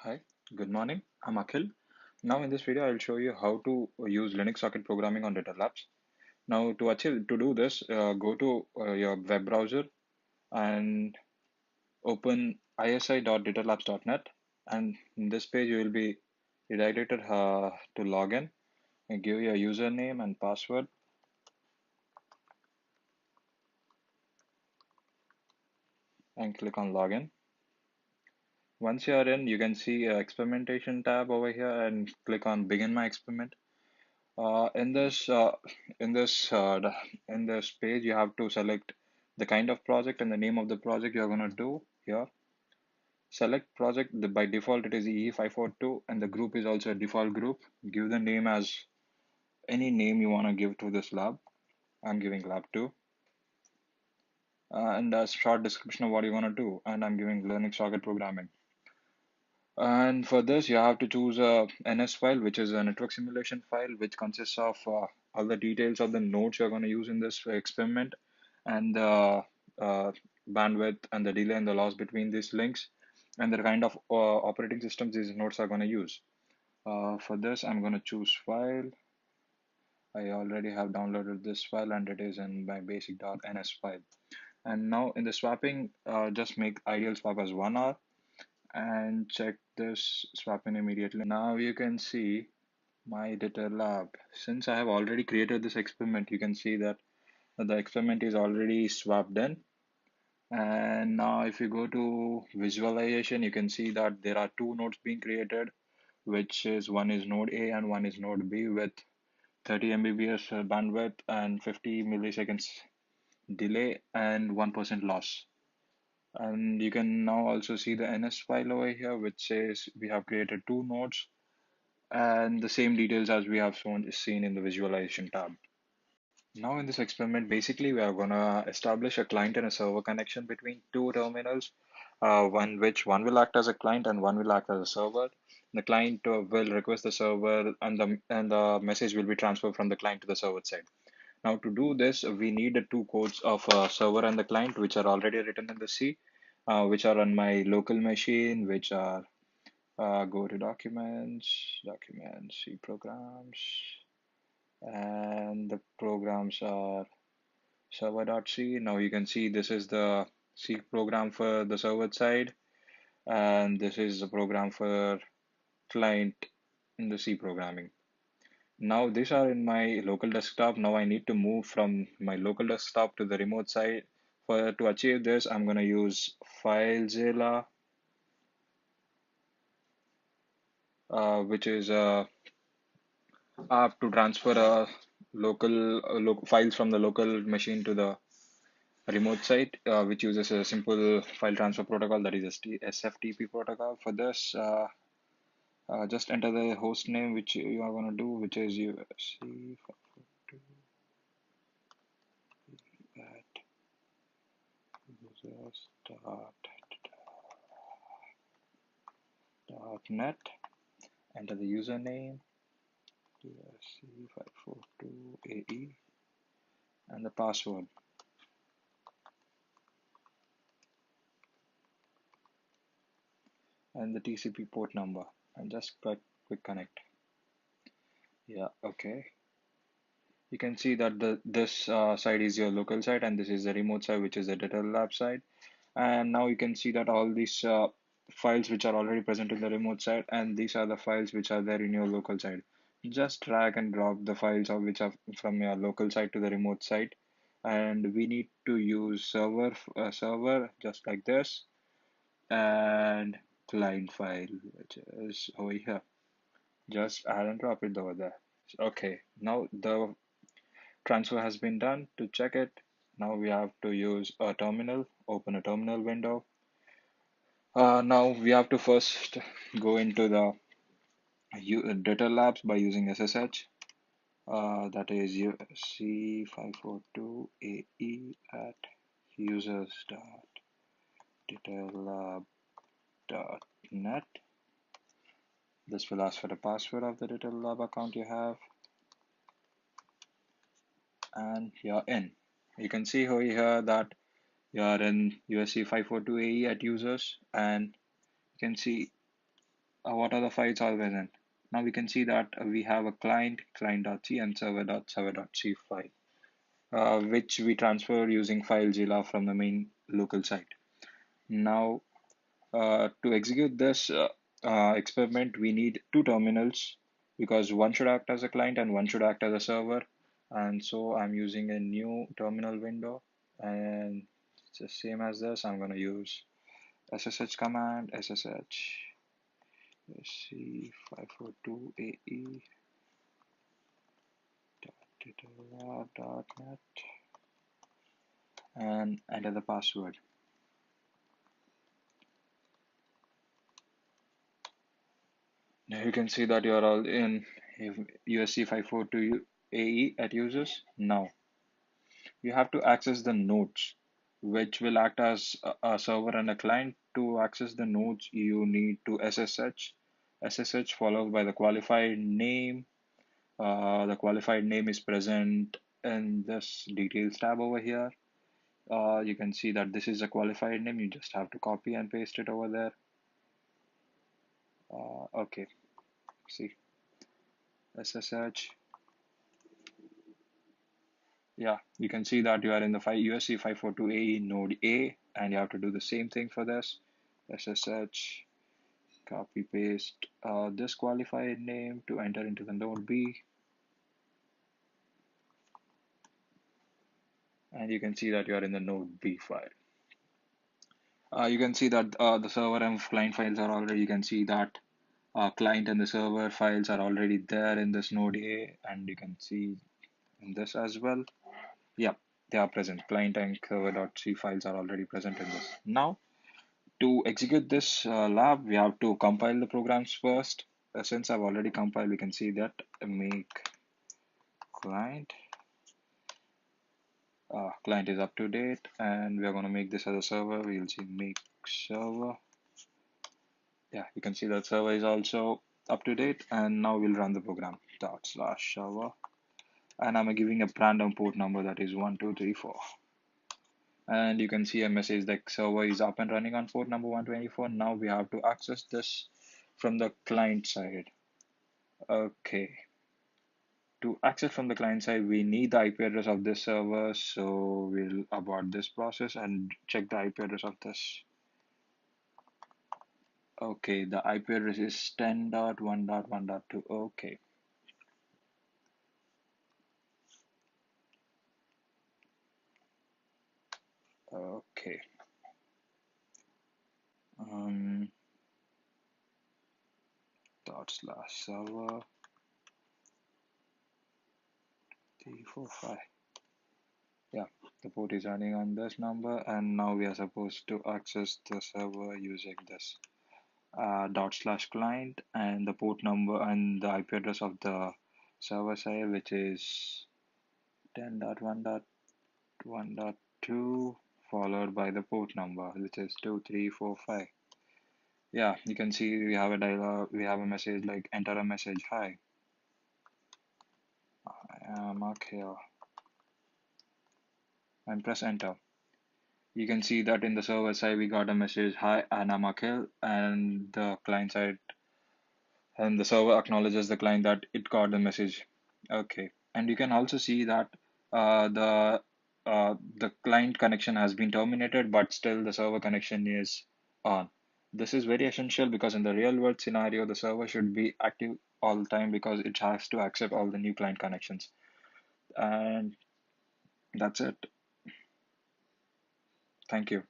Hi, good morning. I'm Akhil. Now in this video, I'll show you how to use Linux socket programming on Deter Labs. Now to do this, go to your web browser and open isi.deterlabs.net. And in this page, you will be redirected to login and give your username and password and click on login. Once you are in, you can see experimentation tab over here and click on begin my experiment. Uh, in this uh, in this in this page, you have to select the kind of project and the name of the project you're gonna do here. Select project. By default, it is EE542, and the group is also a default group. Give the name as any name you wanna give to this lab. I'm giving lab2, and a short description of what you wanna do. And I'm giving Linux socket programming. And for this, you have to choose a NS file, which is a network simulation file, which consists of all the details of the nodes you're going to use in this experiment, and the bandwidth and the delay and the loss between these links, and the kind of operating systems these nodes are going to use. For this, I'm going to choose file. I already have downloaded this file, and it is in my basic.ns file. And now in the swapping, just make ideal swap as 1 hour and check this swapping immediately. Now you can see my Deter lab. Since I have already created this experiment, you can see that the experiment is already swapped in. And now if you go to visualization, you can see that there are two nodes being created, which is one is node A and one is node B with 30 Mbps bandwidth and 50 milliseconds delay and 1% loss. And you can now also see the NS file over here, which says we have created two nodes and the same details as we have seen in the visualization tab. Now in this experiment, basically we are gonna establish a client and a server connection between two terminals, one will act as a client and one will act as a server. The client will request the server, and the message will be transferred from the client to the server side. Now to do this, we need the two codes of server and the client, which are already written in the C, which are on my local machine, which are go to documents, C programs, and the programs are server.c. Now you can see this is the C program for the server side, and this is the program for client in the C programming. Now these are in my local desktop. Now I need to move from my local desktop to the remote side. To achieve this, I'm going to use FileZilla, which is a app to transfer files from the local machine to the remote site, which uses a simple file transfer protocol, that is SFTP protocol. For this, just enter the host name which you are going to do, which is USC at users.net. Enter the username USC542AE and the password, and the TCP port number, and just quick connect. Yeah, okay. You can see that this side is your local site and this is the remote side, which is the Deter lab side. And now you can see that all these files which are already present in the remote side, and these are the files which are there in your local side. Just drag and drop the files of which are from your local side to the remote side. And we need to use server just like this, and client file, which is over here. Just add and drop it over there. Okay, now the transfer has been done. To check it, now we have to use a terminal, open a terminal window. Now we have to first go into the Deter Labs by using SSH. That is C542AE at users.deterlab.net. This will ask for the password of the Deter Lab account you have, and you're in. You can see over here that you are in USC 542AE at users, and you can see What are the files are present? Now we can see that we have a client, client.c and server.server.c file, which we transfer using FileZilla from the main local site. Now, to execute this experiment, we need two terminals because one should act as a client and one should act as a server. And so I'm using a new terminal window, and it's the same as this. I'm going to use SSH command, SSH C542AE .net and enter the password. Now you can see that you are all in USC 542 AE at users. Now you have to access the nodes, which will act as a server and a client. To access the nodes, you need to SSH followed by the qualified name. The qualified name is present in this details tab over here. You can see that this is a qualified name. You just have to copy and paste it over there. Okay, see SSH. Yeah, you can see that you are in the USC 542AE node A, and you have to do the same thing for this. SSH, copy paste this qualified name to enter into the node B, and you can see that you are in the node B file. You can see that the server and client files are already, you can see that client and the server files are already there in this node A, and you can see in this as well. Yeah, they are present. Client and server.c files are already present in this. Now, to execute this lab, we have to compile the programs first. Since I've already compiled, we can see that make client. Client is up to date, and we are going to make this as a server. We'll see make server. Yeah, you can see that server is also up to date, and now we'll run the program /server, and I'm giving a random port number that is 1234. And you can see a message like server is up and running on port number 124. Now we have to access this from the client side. Okay, to access from the client side, we need the IP address of this server. So we'll abort this process and check the IP address of this. Okay, the IP address is 10.1.1.2. Okay. Okay. /server 345. Yeah, the port is running on this number, and now we are supposed to access the server using this /client and the port number and the IP address of the server side, which is 10.1.1.2 followed by the port number, which is 2345. Yeah, you can see we have a dialog, we have a message like enter a message, hi, I am Akhil, and press enter. You can see that in the server side we got a message, hi, I'm Akhil, and the client side, and the server acknowledges the client that it got the message. Okay, and you can also see that the client connection has been terminated, but still the server connection is on. This is very essential because in the real world scenario, the server should be active all the time because it has to accept all the new client connections. And that's it. Thank you.